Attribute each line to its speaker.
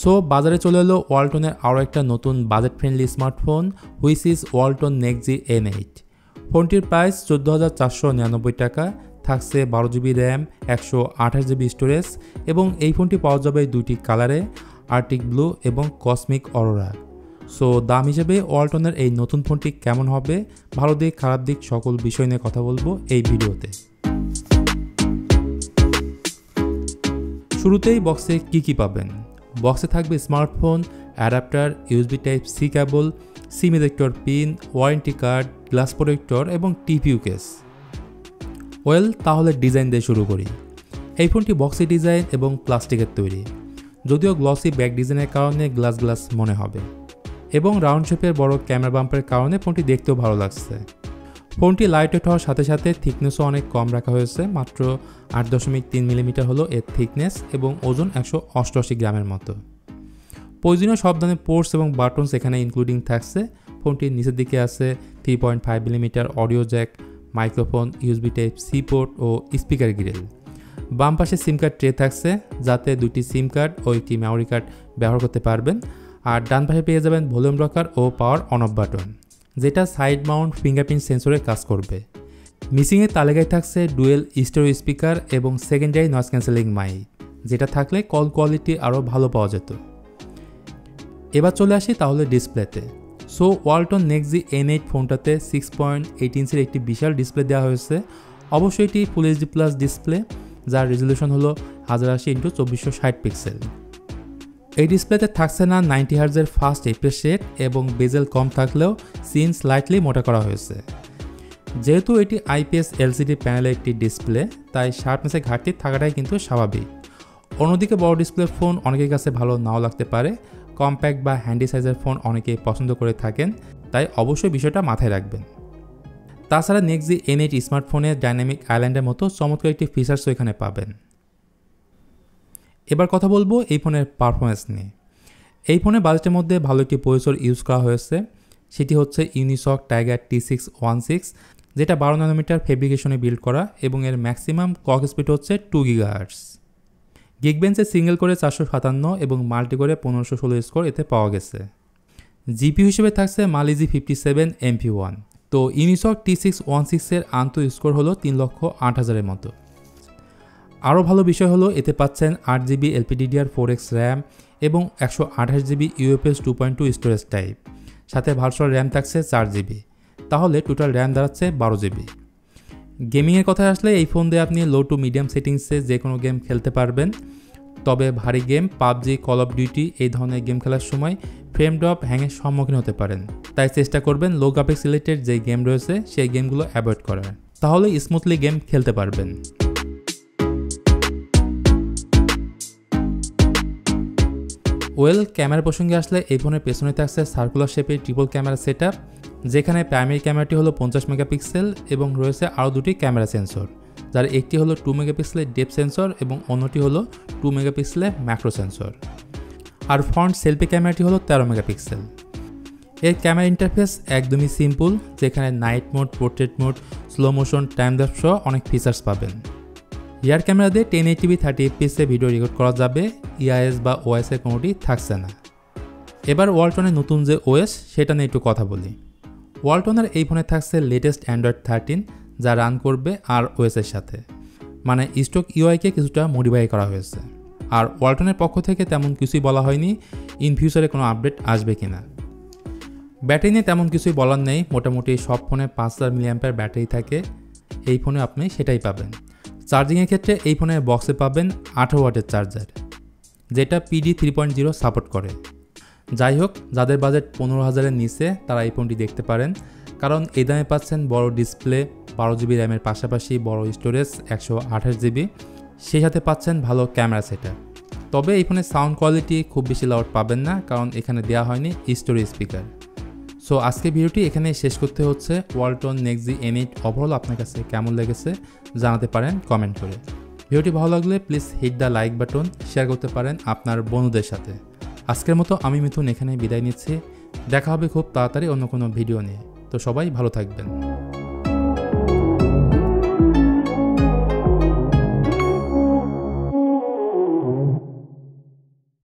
Speaker 1: So বাজারে চলে এলো ওয়ালটনের আরও একটা নতুন budget friendly smartphone which is Walton NexG N8। ফোনটির প্রাইস 14,499 টাকা, থাকছে 12GB র্যাম, 128GB স্টোরেজ এবং এই ফোনটি পাওয়া যাবে দুটি কালারে, আর্টিক ব্লু এবং কসমিক অরোরা। সো দাম হিসেবে ওয়ালটনের এই নতুন ফোনটি কেমন হবে, ভালো দিক খারাপ দিক সকল বিষয় নিয়ে কথা বলবো এই ভিডিওতে। শুরুতেই বক্সে কি পাবেন। বক্সে থাকবে smartphone, adapter, USB Type-C cable, SIM ejector pin, warranty card, glass protector এবং TPU কেস। তাহলে ডিজাইন দিয়ে শুরু করি। এই ফোনটি বক্সি ডিজাইন এবং প্লাস্টিকের তৈরি, যদিও গ্লসি ব্যাক ডিজাইনের কারণে গ্লাস মনে হবে এবং রাউন্ড শেপের বড় ক্যামেরা বাম্পের কারণে ফোনটি দেখতেও ভালো লাগছে। ফোনটি লাইট ওয়েট হওয়ার সাথে সাথে থিকনেসও অনেক কম রাখা হয়েছে, মাত্র 8.3 মিলিমিটার হলো এর থিকনেস এবং ওজন 188 গ্রামের মতো। প্রয়োজনীয় সব ধরনের পোর্টস এবং বাটনস এখানে ইনক্লুডিং থাকছে। ফোনটির নিচের দিকে আছে 3.5 millimetre audio jack, microphone, USB Type-C port ও স্পিকার গ্রিল। বাম পাশে সিম কার্ড ট্রে থাকছে, যাতে দুটি সিম কার্ড ও একটি মেমোরি কার্ড ব্যবহার করতে পারবেন। আর ডান পাশে পেয়ে যাবেন ভলিউম রকার ও পাওয়ার অন অফ বাটন, যেটা সাইড মাউন্ট ফিঙ্গারপ্রিন্ট সেন্সরে কাজ করবে। মিসিংয়ের তালিকায় থাকছে ডুয়েল স্টেরিও স্পিকার এবং সেকেন্ডারি নয়েজ ক্যান্সেলিং মাইক, যেটা থাকলে কল কোয়ালিটি আরও ভালো পাওয়া যেত। এবার চলে আসি তাহলে ডিসপ্লেতে। সো ওয়ালটন NexG N8 ফোনটাতে 6.8 ইঞ্চির একটি বিশাল ডিসপ্লে দেওয়া হয়েছে। অবশ্যই এটি ফুল HD প্লাস ডিসপ্লে, যার রেজলিউশন হলো 1080x2460 পিক্সেল। এই ডিসপ্লেতে থাকছে না 90 হার্জের ফাস্ট রিফ্রেশ রেট এবং বেজেল কম থাকলেও সিন স্লাইটলি মোটা করা হয়েছে। যেহেতু এটি IPS LCD প্যানেলের একটি ডিসপ্লে, তাই শার্পনেসের ঘাটতি থাকাটাই কিন্তু স্বাভাবিক। অন্যদিকে বড় ডিসপ্লের ফোন অনেকের কাছে ভালো নাও লাগতে পারে, কম্প্যাক্ট বা হ্যান্ডি সাইজের ফোন অনেকেই পছন্দ করে থাকেন, তাই অবশ্যই বিষয়টা মাথায় রাখবেন। তাছাড়া NexG N8 স্মার্টফোনের ডাইনামিক আইল্যান্ডের মতো চমৎকার একটি ফিচার্সও এখানে পাবেন। এবার কথা বলবো এই ফোনের পারফরমেন্স নিয়ে। এই ফোনের বাজেটের মধ্যে ভালো একটি প্রসেসর ইউজ করা হয়েছে, সেটি হচ্ছে ইউনিসক টাইগার T616, যেটা 12 ন্যানোমিটার ফেব্রিকেশনে বিল্ড করা এবং এর ম্যাক্সিমাম ক্লক স্পিড হচ্ছে 2 GHz। গিগবেঞ্চে সিঙ্গেল করে 457 এবং মাল্টি করে 1516 স্কোর এতে পাওয়া গেছে। জিপিইউ হিসেবে থাকছে Mali-Z 57 MP1। তো ইউনিসক T616 এর আন্ত স্কোর হলো 3,08,000-এর মতো। আরও ভালো বিষয় হলো এতে পাচ্ছেন 8GB LPDDR4X র্যাম এবং 128GB UFS 2.2 স্টোরেজ টাইপ, সাথে ভার্চুয়াল র্যাম থাকছে 4GB, তাহলে টোটাল র্যাম দাঁড়াচ্ছে 12GB। গেমিংয়ের কথায় আসলে এই ফোন দিয়ে আপনি লো টু মিডিয়াম সেটিংসে যে কোনো গেম খেলতে পারবেন, তবে ভারী game PUBG, call of duty এই ধরনের গেম খেলার সময় ফ্রেম ড্রপ, হ্যাংয়ের সম্মুখীন হতে পারেন, তাই চেষ্টা করবেন লো গ্রাফিক্স রিলেটেড যে গেম রয়েছে সেই গেমগুলো অ্যাভয়েড করার, তাহলে স্মুথলি গেম খেলতে পারবেন। ক্যামেরা প্রসঙ্গে আসলে এই ফোনের পেছনে থাকছে সার্কুলার শেপের ট্রিপল ক্যামেরা সেটআপ, যেখানে প্রাইমারি ক্যামেরাটি হলো 50 মেগাপিক্সেল এবং রয়েছে আরও দুটি ক্যামেরা সেন্সর, যার একটি হলো 2 মেগাপিক্সেলের ডেপথ সেন্সর এবং অন্যটি হলো 2 মেগাপিক্সেলের ম্যাক্রো সেন্সর। আর ফ্রন্ট সেলফি ক্যামেরাটি হলো 13 মেগাপিক্সেল। এর ক্যামেরা ইন্টারফেস একদমই সিম্পল, যেখানে night mode, portrait mode, slow motion, time lapse সহ অনেক ফিচার্স পাবেন। রিয়ার ক্যামেরা দিয়ে 1080p 30fps ভিডিও রেকর্ড করা যাবে, EIS বা OS এর কোনোটি থাকছে না। এবার ওয়ালটনের নতুন যে OS সেটা নিয়ে একটু কথা বলি। ওয়ালটনের এই ফোনে থাকছে লেটেস্ট Android 13, যা রান করবে আর OS এর সাথে, মানে স্টক UI-কে কিছুটা মডিফাই করা হয়েছে। আর ওয়ালটনের পক্ষ থেকে তেমন কিছুই বলা হয়নি ইন ফিউচারে কোনো আপডেট আসবে কিনা। ব্যাটারি নিয়ে তেমন কিছুই বলার নেই, মোটামুটি সব ফোনে 5000 mAh ব্যাটারি থাকে, এই ফোনে আপনি সেটাই পাবেন। চার্জিংয়ের ক্ষেত্রে এই ফোনের বক্সে পাবেন 18 ওয়াটের চার্জার, যেটা PD 3.0 সাপোর্ট করে। যাই হোক, যাদের বাজেট 15,000-এর নিচে তারা এই ফোনটি দেখতে পারেন, কারণ এই দামে পাচ্ছেন বড় ডিসপ্লে, 12GB র্যামের পাশাপাশি বড় স্টোরেজ 128GB, সেই সাথে পাচ্ছেন ভালো ক্যামেরা সেটআপ। তবে এই ফোনের সাউন্ড কোয়ালিটি খুব বেশি লাউড পাবেন না, কারণ এখানে দেওয়া হয়নি স্টোরি স্পিকার। সো আজকে ভিডিওটি এখানে শেষ করতে হচ্ছে। ওয়ালটন NexG N8 ওভারঅল আপনার কাছে কেমন লেগেছে জানাতে পারেন কমেন্ট করে। ভিডিওটি ভালো লাগলে please hit the like button, share করতে পারেন আপনার বন্ধুদের সাথে। আজকের মতো আমি মিথুন এখানে বিদায় নিচ্ছি, দেখা হবে খুব তাড়াতাড়ি অন্য কোনো ভিডিও নিয়ে। তো সবাই ভালো থাকবেন।